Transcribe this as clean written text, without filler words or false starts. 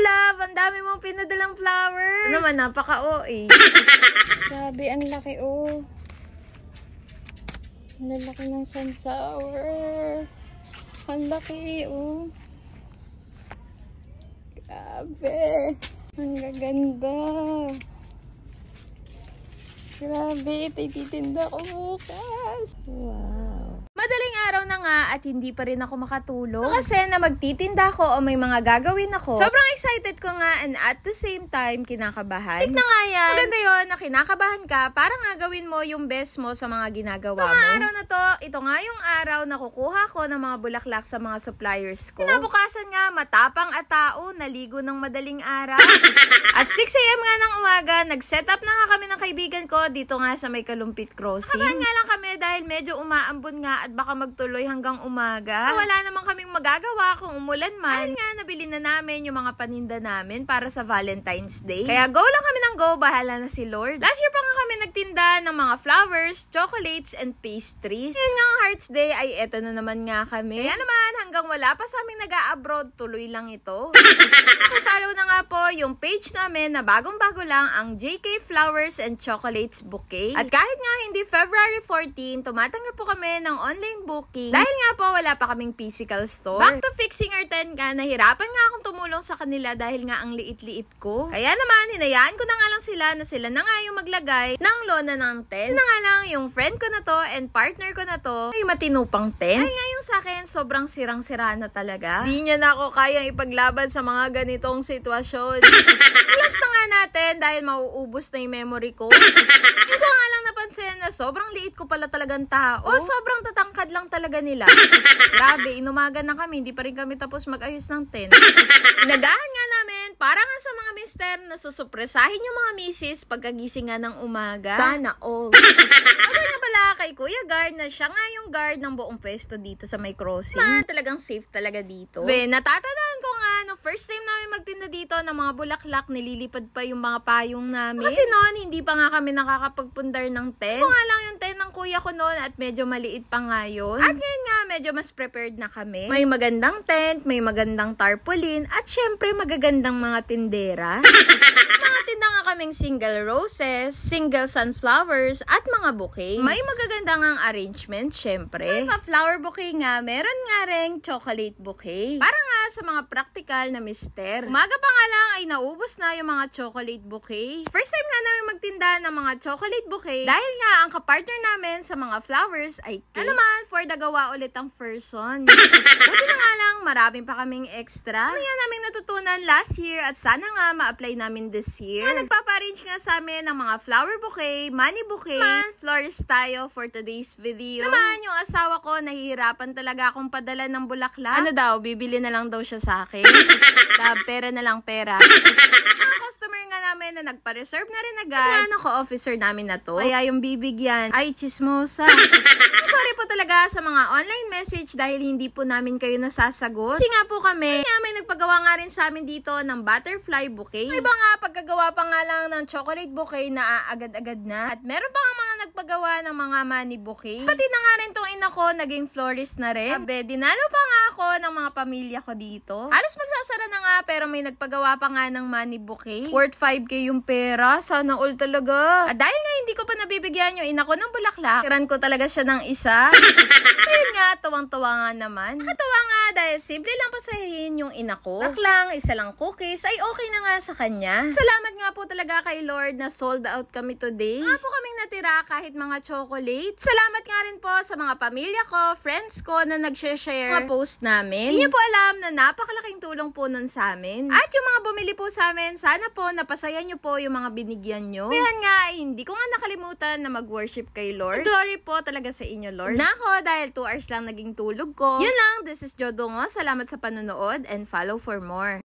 love, ang dami mong pinadalang flowers. Ito naman, napaka-OA. Grabe, ang laki, oh. Ang laki ng sunflower. Ang laki, oh. Grabe. Ang gaganda. Grabe, ito ititinda ko bukas. Wow. Madaling araw na nga at hindi pa rin ako makatulog. Kasi na magtitinda ko o may mga gagawin ako. Sobrang excited ko nga and at the same time, kinakabahan. Tignan nga yan. Maganda yun na kinakabahan ka para nga gawin mo yung best mo sa mga ginagawa mo. Itong araw na to, ito nga yung araw na kukuha ko ng mga bulaklak sa mga suppliers ko. Kinabukasan nga, matapang at tao, naligo ng madaling araw. At 6 AM nga ng umaga, nag-set up na nga kami ng kaibigan ko dito nga sa may Kalumpit Crossing. Nakabahan nga lang kami dahil medyo umaambon nga at baka magtuloy hanggang umaga. Wala naman kaming magagawa kung umulan man. Ayun nga, nabili na namin yung mga paninda namin para sa Valentine's Day. Kaya go lang kami ng go, bahala na si Lord. Last year pa nga kami nagtinda ng mga flowers, chocolates, and pastries. Ngayon nga ang Hearts Day ay eto na naman nga kami. Kaya naman, hanggang wala pa sa aming nag-a-abroad, tuloy lang ito. Follow na nga po yung page namin na bagong-bago lang ang JK Flowers and Chocolates Bouquet. At kahit nga hindi February 14, tumatanggap po kami ng online booking. Dahil nga po wala pa kaming physical store. Back to fixing our tent nga, nahirapan nga akong tumulong sa kanila dahil nga ang liit-liit ko. Kaya naman, hinayaan ko na nga lang sila na nga yung maglagay ng lona ng tent. Na nga lang yung friend ko na to and partner ko na to ay matinupang tent. Dahil nga yung sa akin, sobrang sirang-sira na talaga. Di niya na ako kayang ipaglaban sa mga ganitong sitwasyon. Collapse na nga natin dahil mauubos na yung memory ko. Hindi ko nga lang napansin na sobrang liit ko pala talagang tao. O sobrang tatangkad lang talaga nila. Grabe, inumaga na kami, hindi pa rin kami tapos mag-ayos ng tent. Inagahan nga namin para nga sa mga mister na susupresahin yung mga misis pagkagising nga ng umaga. Sana all. Okay nga pala kay Kuya Guard na siya nga yung guard ng buong pwesto dito sa may crossing. Talagang safe talaga dito. Natatandaan ko nga no first time namin magtinda dito ng mga bulaklak, nililipad pa yung mga payong namin. Kasi noon, hindi pa nga kami nakakapagpundar ng tent. Kung nga lang yung tent ng kuya ko noon at medyo maliit pa nga yun. At ngayon nga, medyo mas prepared na kami. May magandang tent, may magandang tarpaulin, at syempre magagandang mga tindera. Mga tinda nga kaming single roses, single sunflowers, at mga bouquet. May magagandang ang arrangement, syempre. May flower bouquet nga, meron nga ring chocolate bouquet. Para nga sa mga practical na mister. Umaga pa nga lang ay naubos na yung mga chocolate bouquet. First time nga namin magtinda ng mga chocolate bouquet dahil nga ang kapartner namin sa mga flowers ay cake. Naman, for the gawa ulit ang person. Buti na nga lang, maraming pa kaming extra. Ano nga namin natutunan last year at sana nga ma-apply namin this year. Nagpapa-arrange nga sa amin ng mga flower bouquet, money bouquet, florist tayo for today's video. Naman, yung asawa ko, nahihirapan talaga akong padala ng bulaklak. Ano daw, bibili na lang daw siya sa akin. Pera na lang pera. Mga customer nga namin na nagpa-reserve na rin agad. Ano ko, officer namin na to. Kaya yung bibigyan, ay chismosa. Sorry po talaga sa mga online message dahil hindi po namin kayo nasasagot. Kasi nga po kami, kaya may nagpagawa nga rin sa amin dito ng butterfly bouquet. May iba nga, pagkagawa pa nga lang ng chocolate bouquet na agad-agad na. At meron pa nga mga nagpagawa ng mga money bouquet. Pati na nga rin tong ina ko, naging florist na rin. Abe, dinalo pa nga ako ng mga pamilya ko dito. Halos magsasara na nga, pero may nagpagawa pa nga ng money bouquet. Worth 5K yung pera. Sana all talaga. At dahil nga hindi ko pa nabibigyan yung ina ko ng bulaklak, kiran ko talaga siya ng isa. Ayun nga, tuwang-tuwa nga naman. Nakatawa nga dahil simple lang pasahin yung ina ko. Baklang, isa lang cookies, ay okay na nga sa kanya. Salamat nga po talaga kay Lord na sold out kami today. Nga po kaming natira kahit mga chocolates. Salamat nga rin po sa mga pamilya ko, friends ko na nag-share mga post namin. Hindi niyo po alam na napakalaking tulong po nun sa amin. At yung mga bumili po sa amin, sana po napasaya niyo po yung mga binigyan nyo. Kaya nga, hindi ko nga nakalimutan na mag-worship kay Lord. Glory po talaga sa inyo, Lord. Nako, dahil 2 hours lang naging tulog ko. Yun lang, this is Jodongo. Salamat sa panonood and follow for more.